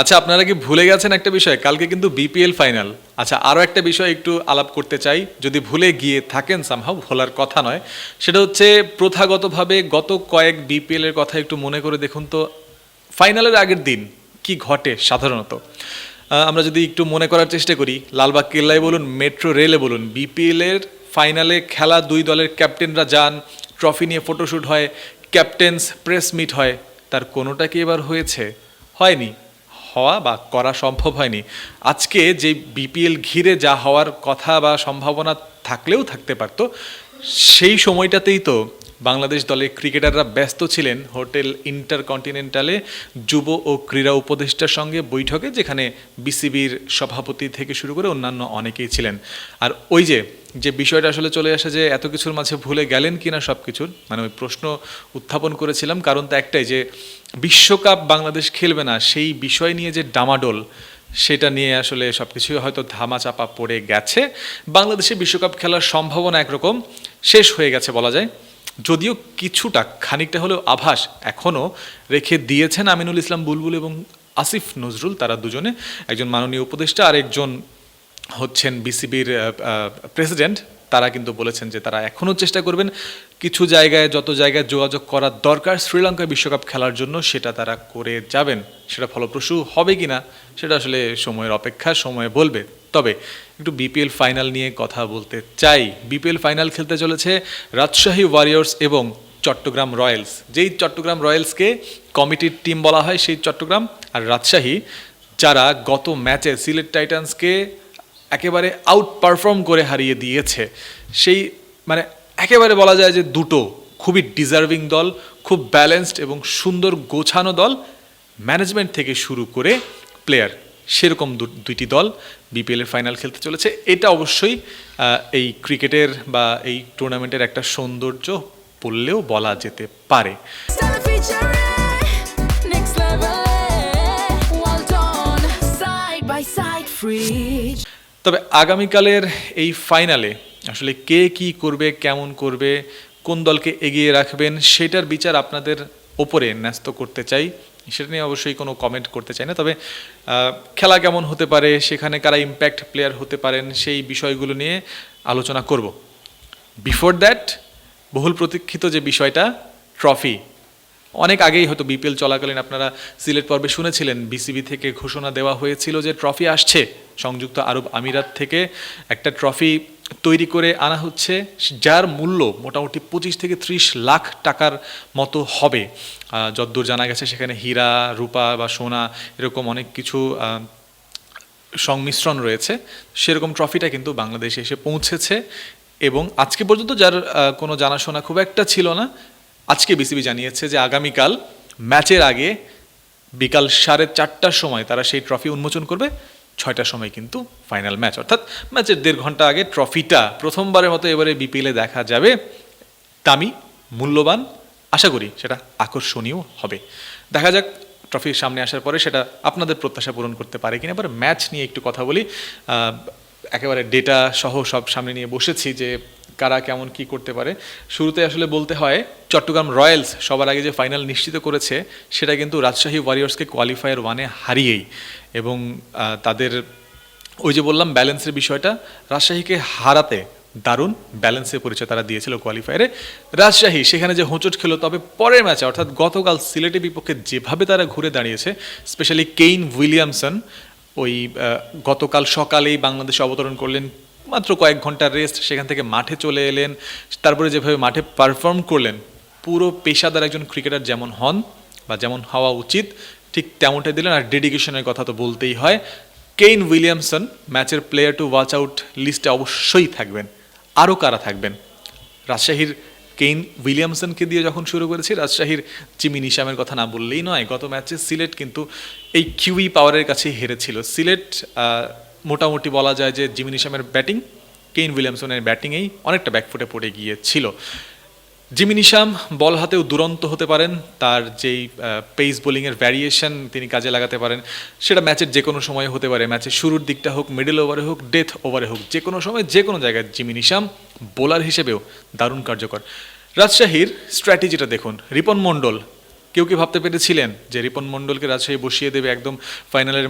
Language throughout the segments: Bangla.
আচ্ছা, আপনারা কি ভুলে গেছেন একটা বিষয়? কালকে কিন্তু বিপিএল ফাইনাল। আচ্ছা, আরও একটা বিষয় একটু আলাপ করতে চাই, যদি ভুলে গিয়ে থাকেন সামহাউ, ভোলার কথা নয়। সেটা হচ্ছে প্রথাগতভাবে গত কয়েক বিপিএল এর কথা একটু মনে করে দেখুন তো, ফাইনালের আগের দিন কি ঘটে সাধারণত। আমরা যদি একটু মনে করার চেষ্টা করি, লালবাগ কেল্লায় বলুন, মেট্রো রেলে বলুন, বিপিএল এর ফাইনালে খেলা দুই দলের ক্যাপ্টেনরা যান, ট্রফি নিয়ে ফটোশ্যুট হয়, ক্যাপ্টেন্স প্রেস মিট হয়, তার কোনোটা কি এবার হয়েছে? হয়নি। হওয়া বা করা সম্ভব হয়নি। আজকে যে বিপিএল ঘিরে যা হওয়ার কথা বা সম্ভাবনা থাকলেও থাকতে পারতো, সেই সময়টাতেই তো বাংলাদেশ দলের ক্রিকেটাররা ব্যস্ত ছিলেন হোটেল ইন্টারকন্টিনেন্টালে যুব ও ক্রীড়া উপদেষ্টার সঙ্গে বৈঠকে, যেখানে বিসিবির সভাপতি থেকে শুরু করে অন্যান্য অনেকেই ছিলেন। আর ওই যে যে বিষয়টা আসলে চলে আসে যে এত কিছুর মাঝে ভুলে গেলেন কিনা সব কিছুর, মানে ওই প্রশ্ন উত্থাপন করেছিলাম, কারণ তো একটাই, যে বিশ্বকাপ বাংলাদেশ খেলবে না সেই বিষয় নিয়ে যে ডামাডোল, সেটা নিয়ে আসলে সব কিছুই হয়তো ধামাচাপা পড়ে গেছে। বাংলাদেশে বিশ্বকাপ খেলার সম্ভাবনা একরকম শেষ হয়ে গেছে বলা যায়, যদিও কিছুটা খানিকটা হলেও আভাস এখনও রেখে দিয়েছেন আমিনুল ইসলাম বুলবুল এবং আসিফ নজরুল, তারা দুজনে, একজন মাননীয় উপদেষ্টা আর একজন হচ্ছেন বিসিবির প্রেসিডেন্ট। তারা কিন্তু বলেছেন যে তারা এখনও চেষ্টা করবেন কিছু জায়গায়, যত জায়গায় যোগাযোগ করার দরকার শ্রীলঙ্কায় বিশ্বকাপ খেলার জন্য, সেটা তারা করে যাবেন। সেটা ফলপ্রসূ হবে কি না সেটা আসলে সময়ের অপেক্ষা, সময় বলবে। তবে একটু বিপিএল ফাইনাল নিয়ে কথা বলতে চাই। বিপিএল ফাইনাল খেলতে চলেছে রাজশাহী ওয়ারিয়র্স এবং চট্টগ্রাম রয়্যালস। যেই চট্টগ্রাম রয়্যালসকে কমিটির টিম বলা হয় সেই চট্টগ্রাম, আর রাজশাহী যারা গত ম্যাচে সিলেট টাইটান্সকে একেবারে আউট পারফর্ম করে হারিয়ে দিয়েছে, সেই মানে একেবারে বলা যায় যে দুটো খুবই ডিজার্ভিং দল, খুব ব্যালেন্সড এবং সুন্দর গোছানো দল, ম্যানেজমেন্ট থেকে শুরু করে প্লেয়ার, সেরকম দুইটি দল বিপিএলের ফাইনাল খেলতে চলেছে। এটা অবশ্যই এই ক্রিকেটের বা এই টুর্নামেন্টের একটা সৌন্দর্য বললেও বলা যেতে পারে। তবে আগামীকালের এই ফাইনালে আসলে কে কি করবে, কেমন করবে, কোন দলকে এগিয়ে রাখবেন, সেটার বিচার আপনাদের ওপরে ন্যস্ত করতে চাই। সেটা নিয়ে অবশ্যই কোনো কমেন্ট করতে চাই না, তবে খেলা কেমন হতে পারে, সেখানে কারা ইম্প্যাক্ট প্লেয়ার হতে পারেন, সেই বিষয়গুলো নিয়ে আলোচনা করব। বিফোর দ্যাট, বহুল প্রতীক্ষিত যে বিষয়টা, ট্রফি। অনেক আগেই হয়তো বিপিএল চলাকালীন আপনারা সিলেট পর্বে শুনেছিলেন, বিসিবি থেকে ঘোষণা দেওয়া হয়েছিল যে ট্রফি আসছে, সংযুক্ত আরব আমিরাত থেকে একটা ট্রফি তৈরি করে আনা হচ্ছে, যার মূল্য মোটামুটি 25 থেকে 30 লাখ টাকার মতো হবে। যতদূর জানা গেছে সেখানে হীরা, রূপা বা সোনা এরকম অনেক কিছু সংমিশ্রণ রয়েছে। সেরকম ট্রফিটা কিন্তু বাংলাদেশে এসে পৌঁছেছে, এবং আজকে পর্যন্ত যার কোনো জানাশোনা খুব একটা ছিল না, আজকে বিসিবি জানিয়েছে যে আগামীকাল ম্যাচের আগে বিকাল 4:30টার সময় তারা সেই ট্রফি উন্মোচন করবে। 6টার সময় কিন্তু ফাইনাল ম্যাচ, অর্থাৎ ম্যাচের 1.5 ঘন্টা আগে ট্রফিটা প্রথমবারের মতো এবারে বিপিএলে দেখা যাবে। দামি, মূল্যবান, আশা করি সেটা আকর্ষণীয় হবে। দেখা যাক ট্রফির সামনে আসার পরে সেটা আপনাদের প্রত্যাশা পূরণ করতে পারে কিনা। এবার ম্যাচ নিয়ে একটু কথা বলি, একেবারে ডেটা সহ সব সামনে নিয়ে বসেছি যে কারা কেমন কি করতে পারে। শুরুতে আসলে বলতে হয়, চট্টগ্রাম রয়্যালস সবার আগে যে ফাইনাল নিশ্চিত করেছে সেটা কিন্তু রাজশাহী ওয়ারিয়র্সকে কোয়ালিফায়ার 1-এ হারিয়েই, এবং তাদের ওই যে বললাম ব্যালেন্সের বিষয়টা, রাজশাহীকে হারাতে দারুণ ব্যালেন্সের পরিচয় তারা দিয়েছিল কোয়ালিফায়ারে। রাজশাহী সেখানে যে হোঁচট খেলো, তবে পরের ম্যাচে অর্থাৎ গতকাল সিলেটের বিপক্ষে যেভাবে তারা ঘুরে দাঁড়িয়েছে, স্পেশালি কেইন উইলিয়ামসন ওই গতকাল সকালেই বাংলাদেশে অবতরণ করলেন, মাত্র কয়েক ঘন্টার রেস্ট, সেখান থেকে মাঠে চলে এলেন, তারপরে যেভাবে মাঠে পারফর্ম করলেন, পুরো পেশাদার একজন ক্রিকেটার যেমন হন বা যেমন হওয়া উচিত ঠিক তেমনটাই দিলেন। আর ডেডিকেশনের কথা তো বলতেই হয়। কেইন উইলিয়ামসন ম্যাচের প্লেয়ার টু ওয়াচ আউট লিস্টে অবশ্যই থাকবেন। আরও কারা থাকবেন? রাজশাহীর কেইন উইলিয়ামসনকে দিয়ে যখন শুরু করেছি, রাজশাহীর জিমি নিশামের কথা না বললেই নয়। গত ম্যাচে সিলেট কিন্তু এই কিউই পাওয়ারের কাছে হেরেছিল। সিলেট মোটামুটি বলা যায় যে জিমি নিশামের ব্যাটিং, কেইন উইলিয়ামসনের ব্যাটিংয়েই অনেকটা ব্যাকফুটে পড়ে গিয়েছিল। জিমি নিশাম বল হাতেও দুরন্ত হতে পারেন, তার যেই পেস বোলিংয়ের ভ্যারিয়েশন তিনি কাজে লাগাতে পারেন, সেটা ম্যাচের যে কোনো সময় হতে পারে। ম্যাচের শুরুর দিকটা হোক, মিডল ওভারে হোক, ডেথ ওভারে হোক, যে কোনো সময় যে কোনো জায়গায় জিমি নিশাম বোলার হিসেবেও দারুণ কার্যকর। রাজশাহীর স্ট্র্যাটেজিটা দেখুন, রিপন মণ্ডল কেউ কি ভাবতে পেরেছিলেন যে রিপন মণ্ডলকে রাজশাহী বসিয়ে দেবে একদম ফাইনালের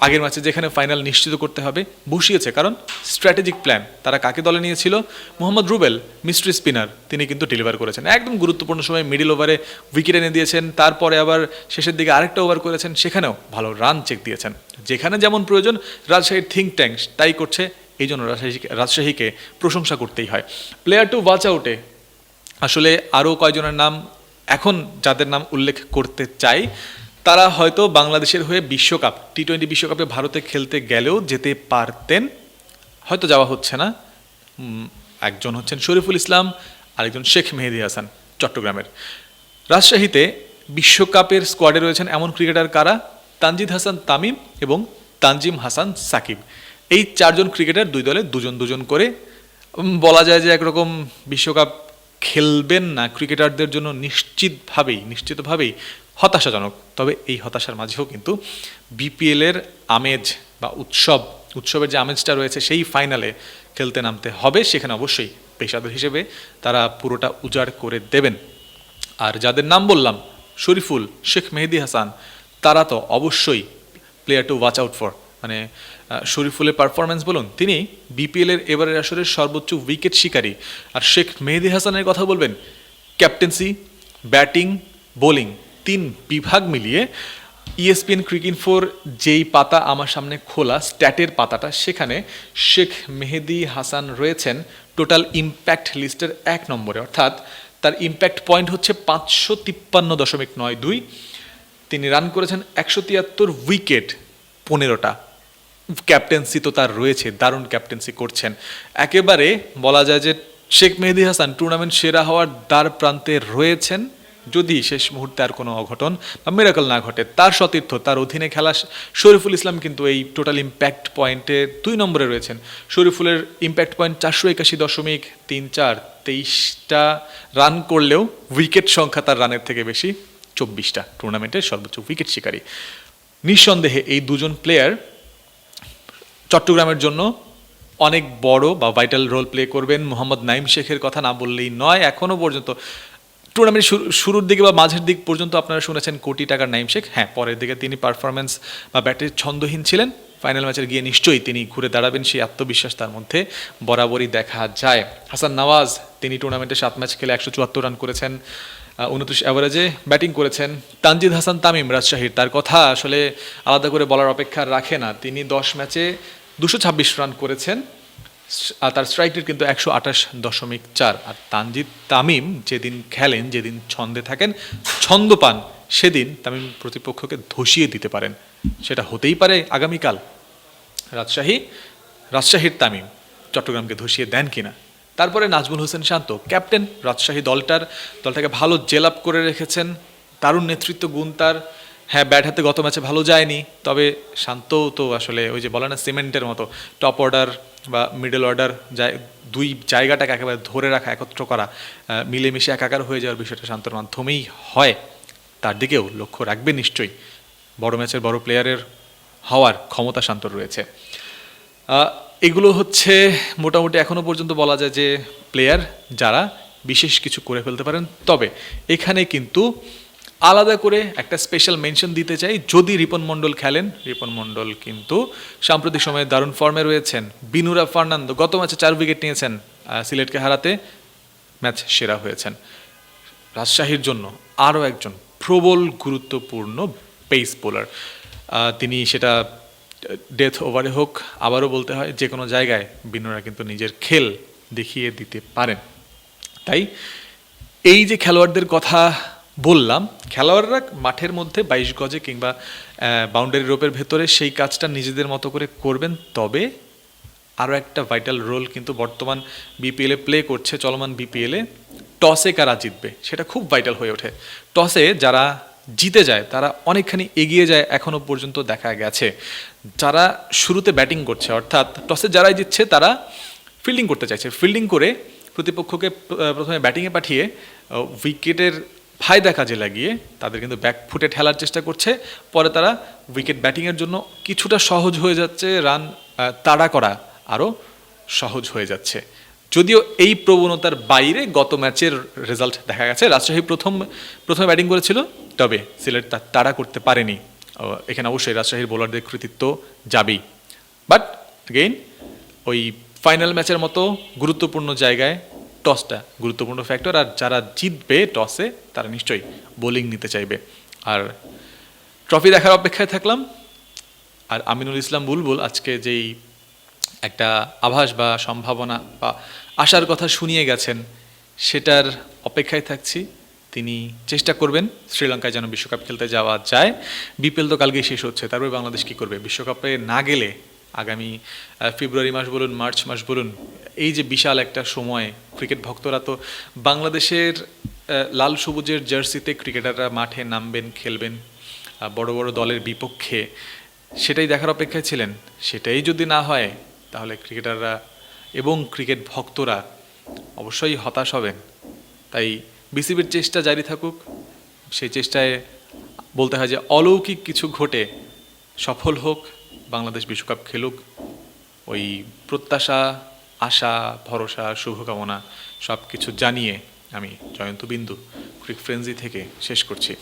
আগের ম্যাচে, যেখানে ফাইনাল নিশ্চিত করতে হবে? বসিয়েছে, কারণ স্ট্র্যাটেজিক প্ল্যান। তারা কাকে দলে নিয়েছিল? মোহাম্মদ রুবেল, মিস্ট্রি স্পিনার, তিনি কিন্তু ডেলিভার করেছেন একদম গুরুত্বপূর্ণ সময়, মিডল ওভারে উইকেট এনে দিয়েছেন। তারপরে আবার শেষের দিকে আরেকটা ওভার করেছেন, সেখানেও ভালো রান চেক দিয়েছেন। যেখানে যেমন প্রয়োজন রাজশাহীর থিঙ্ক ট্যাঙ্ক তাই করছে, এই জন্য রাজশাহীকে প্রশংসা করতেই হয়। প্লেয়ার টু ওয়াচ আউটে আসলে আরও কয়জনের নাম এখন যাদের নাম উল্লেখ করতে চাই, তারা হয়তো বাংলাদেশের হয়ে বিশ্বকাপ টি-20 বিশ্বকাপে ভারতে খেলতে গেলেও যেতে পারতেন, হয়তো যাওয়া হচ্ছে না। একজন হচ্ছেন শরীফুল ইসলাম, আরেকজন শেখ মেহেদী হাসান চট্টগ্রামের। রাজশাহীতে বিশ্বকাপের স্কোয়াডে রয়েছেন এমন ক্রিকেটার কারা? তানজিদ হাসান তামিম এবং তানজিম হাসান সাকিব। এই চারজন ক্রিকেটার দুই দলে দুজন দুজন করে। বলা যায় যে একরকম বিশ্বকাপ খেলবেন না ক্রিকেটারদের জন্য নিশ্চিতভাবেই হতাশাজনক। তবে এই হতাশার মাঝেও কিন্তু বিপিএলের আমেজ বা উৎসবের যে আমেজটা রয়েছে, সেই ফাইনালে খেলতে নামতে হবে। সেখানে অবশ্যই পেশাদার হিসেবে তারা পুরোটা উজাড় করে দেবেন। আর যাদের নাম বললাম, শরীফুল, শেখ মেহেদী হাসান, তারা তো অবশ্যই player to watch out for. মানে শরীফুলের পারফরমেন্স বলুন, তিনি বিপিএলের এবারের আসরের সর্বোচ্চ উইকেট শিকারী। আর শেখ মেহেদী হাসানের কথা বলবেন, ক্যাপ্টেন্সি, ব্যাটিং, বোলিং, 3 বিভাগ মিলিয়ে ESPN ক্রিকইনফোর যেই পাতা আমার সামনে খোলা স্ট্যাটের পাতাটা, সেখানে শেখ মেহেদী হাসান রয়েছেন টোটাল ইম্প্যাক্ট লিস্টের 1 নম্বরে। অর্থাৎ তার ইম্প্যাক্ট পয়েন্ট হচ্ছে 553.92। তিনি রান করেছেন 173, উইকেট 15টা। ক্যাপ্টেন্সি তো তার রয়েছে, দারুণ ক্যাপ্টেন্সি করছেন। একেবারে বলা যায় যে শেখ মেহেদী হাসান টুর্নামেন্ট সেরা হওয়ার দ্বার প্রান্তে রয়েছেন, যদি শেষ মুহূর্তে আর কোনো অঘটন বা মিরাকল না ঘটে। তার সতীর্থ, তার অধীনে খেলা শরীফুল ইসলাম কিন্তু এই টোটাল ইম্প্যাক্ট পয়েন্টে 2 নম্বরে রয়েছেন। শরীফুলের ইম্প্যাক্ট পয়েন্ট 481.34, 23টা রান করলেও উইকেট সংখ্যা তার রানের থেকে বেশি, 24টা। টুর্নামেন্টের সর্বোচ্চ উইকেট শিকারী। নিঃসন্দেহে এই দুজন প্লেয়ার চট্টগ্রামের জন্য অনেক বড় বা ভাইটাল রোল প্লে করবেন। মোহাম্মদ নাইম শেখের কথা না বললেই নয়। এখনও পর্যন্ত টুর্নামেন্ট শুরুর দিকে বা মাঝের দিক পর্যন্ত আপনারা শুনেছেন কোটি টাকার নাইম শেখ। হ্যাঁ, পরের দিকে তিনি পারফরমেন্স বা ব্যাটের ছন্দহীন ছিলেন। ফাইনাল ম্যাচের গিয়ে নিশ্চয়ই তিনি ঘুরে দাঁড়াবেন, সেই আত্মবিশ্বাস তার মধ্যে বরাবরই দেখা যায়। হাসান নওয়াজ, তিনি টুর্নামেন্টে 7 ম্যাচ খেলে 174 রান করেছেন, 29 অ্যাভারেজে ব্যাটিং করেছেন। তানজিদ হাসান তামিম রাজশাহীর, তার কথা আসলে আলাদা করে বলার অপেক্ষা রাখে না। তিনি 10 ম্যাচে 226 রান করেছেন, আর তার স্ট্রাইক রেট কিন্তু 128.4। আর তানজিদ তামিম যেদিন খেলেন, যেদিন ছন্দে থাকেন, ছন্দ পান, সেদিন তামিম প্রতিপক্ষকে ধসিয়ে দিতে পারেন। সেটা হতেই পারে আগামীকাল। রাজশাহীর তামিম চট্টগ্রামকে ধসিয়ে দেন কিনা। তারপরে নাজমুল হোসেন শান্ত, ক্যাপ্টেন রাজশাহী দলটাকে ভালো জেল আপ করে রেখেছেন, দারুণ নেতৃত্ব গুণ তার। হ্যাঁ, ব্যাট হাতে গত ম্যাচে ভালো যায়নি, তবে শান্তও তো আসলে ওই যে বলে না সিমেন্টের মতো, টপ অর্ডার বা মিডল অর্ডার দুই জায়গাটাকে একেবারে ধরে রাখা, একত্র করা, মিলেমিশে একাকার হয়ে যাওয়ার বিষয়টা শান্তর মাধ্যমেই হয়। তার দিকেও লক্ষ্য রাখবে নিশ্চয়ই। বড় ম্যাচের বড় প্লেয়ারের হওয়ার ক্ষমতা শান্তর রয়েছে। এগুলো হচ্ছে মোটামুটি এখনও পর্যন্ত বলা যায় যে প্লেয়ার যারা বিশেষ কিছু করে ফেলতে পারেন। তবে এখানে কিন্তু আলাদা করে একটা স্পেশাল মেনশন দিতে চাই, যদি রিপন মণ্ডল খেলেন। রিপন মণ্ডল কিন্তু সাম্প্রতিক সময়ে দারুণ ফর্মে রয়েছেন। বিনুরা ফার্নান্দো গত ম্যাচে 4 উইকেট নিয়েছেন, সিলেটকে হারাতে ম্যাচ সেরা হয়েছেন। রাজশাহীর জন্য আরও একজন প্রবল গুরুত্বপূর্ণ পেস বোলার, তিনি সেটা ডেথ ওভারে হোক, আবারও বলতে হয়, যে কোনো জায়গায় বিনুরা কিন্তু নিজের খেল দেখিয়ে দিতে পারেন। তাই এই যে খেলোয়াড়দের কথা বললাম, খেলোয়াড়রা মাঠের মধ্যে 22 গজে কিংবা বাউন্ডারি রোপের ভেতরে সেই কাজটা নিজেদের মতো করে করবেন। তবে আরও একটা ভাইটাল রোল কিন্তু বর্তমান বিপিএলে প্লে করছে, চলমান বিপিএলে টসে কারা জিতবে সেটা খুব ভাইটাল হয়ে ওঠে। টসে যারা জিতে যায় তারা অনেকখানি এগিয়ে যায়, এখনও পর্যন্ত দেখা গেছে। যারা শুরুতে ব্যাটিং করছে, অর্থাৎ টসে যারাই জিতছে তারা ফিল্ডিং করতে চাইছে, ফিল্ডিং করে প্রতিপক্ষকে প্রথমে ব্যাটিংয়ে পাঠিয়ে উইকেটের ফায়দা কাজে লাগিয়ে তাদের কিন্তু ব্যাকফুটে ঠেলার চেষ্টা করছে। পরে তারা উইকেট ব্যাটিংয়ের জন্য কিছুটা সহজ হয়ে যাচ্ছে, রান তাড়া করা আরও সহজ হয়ে যাচ্ছে। যদিও এই প্রবণতার বাইরে গত ম্যাচের রেজাল্ট দেখা গেছে। রাজশাহী প্রথমে ব্যাটিং করেছিল, তবে সিলেট তাড়া করতে পারেনি। এখানে অবশ্যই রাজশাহীর বোলারদের কৃতিত্ব যাবেই, বাট অ্যাগেইন ওই ফাইনাল ম্যাচের মতো গুরুত্বপূর্ণ জায়গায় টসটা গুরুত্বপূর্ণ ফ্যাক্টর, আর যারা জিতবে টসে তারা নিশ্চয়ই বোলিং নিতে চাইবে। আর ট্রফি দেখার অপেক্ষায় থাকলাম। আর আমিনুল ইসলাম বুলবুল আজকে যেই একটা আভাস বা সম্ভাবনা বা আশার কথা শুনিয়ে গেছেন, সেটার অপেক্ষায় থাকছি। তিনি চেষ্টা করবেন শ্রীলঙ্কায় যেন বিশ্বকাপ খেলতে যাওয়া যায়। বিপিএল তো কালকেই শেষ হচ্ছে, তারপরে বাংলাদেশ কী করবে? বিশ্বকাপে না গেলে আগামী ফেব্রুয়ারি মাস বলুন, মার্চ মাস বলুন, এই যে বিশাল একটা সময়, ক্রিকেট ভক্তরা তো বাংলাদেশের লাল সবুজের জার্সিতে ক্রিকেটাররা মাঠে নামবেন, খেলবেন বড় বড় দলের বিপক্ষে, সেটাই দেখার অপেক্ষায় ছিলেন। সেটাই যদি না হয় তাহলে ক্রিকেটাররা এবং ক্রিকেট ভক্তরা অবশ্যই হতাশ হবেন। তাই বিসিবির চেষ্টা জারি থাকুক, সেই চেষ্টায় বলতে হয় যে অলৌকিক কিছু ঘটে সফল হোক, বাংলাদেশ বিশ্বকাপ খেলুক। ওই প্রত্যাশা, আশা, ভরসা, শুভকামনা সব কিছু জানিয়ে আমি জয়ন্ত বিন্দু ক্রিক ফ্রেন্সি থেকে শেষ করছি।